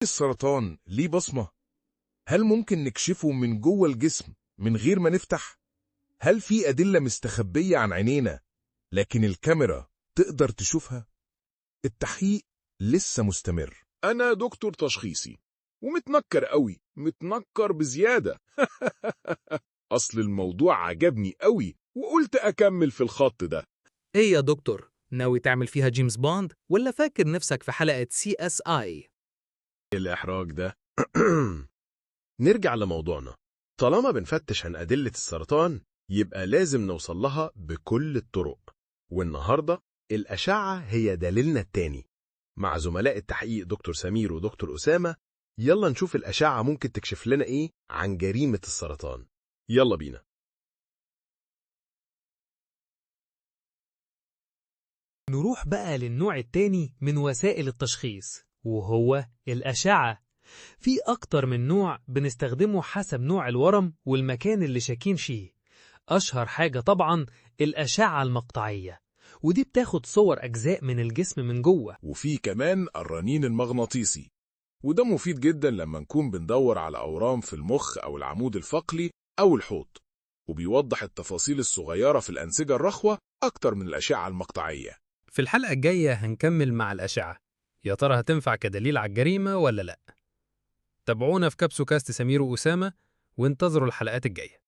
السرطان ليه بصمة؟ هل ممكن نكشفه من جوه الجسم من غير ما نفتح؟ هل في أدلة مستخبية عن عينينا لكن الكاميرا تقدر تشوفها؟ التحقيق لسه مستمر. أنا دكتور تشخيصي ومتنكر قوي، متنكر بزيادة. أصل الموضوع عجبني قوي وقلت أكمل في الخط ده. إيه يا دكتور؟ ناوي تعمل فيها جيمس بوند ولا فاكر نفسك في حلقة CSI؟ الإحراج ده. نرجع لموضوعنا. طالما بنفتش عن أدلة السرطان يبقى لازم نوصل لها بكل الطرق، والنهاردة الأشعة هي دليلنا التاني. مع زملاء التحقيق دكتور سمير ودكتور أسامة، يلا نشوف الأشعة ممكن تكشف لنا إيه عن جريمة السرطان. يلا بينا. نروح بقى للنوع التاني من وسائل التشخيص، وهو الأشعة. في أكتر من نوع بنستخدمه حسب نوع الورم والمكان اللي شاكين فيه. أشهر حاجة طبعا الأشعة المقطعية، ودي بتاخد صور أجزاء من الجسم من جوه. وفي كمان الرنين المغناطيسي، وده مفيد جدا لما نكون بندور على أورام في المخ أو العمود الفقري أو الحوض، وبيوضح التفاصيل الصغيرة في الأنسجة الرخوة أكتر من الأشعة المقطعية. في الحلقة الجاية هنكمل مع الأشعة، يا ترى هتنفع كدليل على الجريمة ولا لأ؟ تابعونا في كابسو كاست سمير وأسامة، وانتظروا الحلقات الجاية.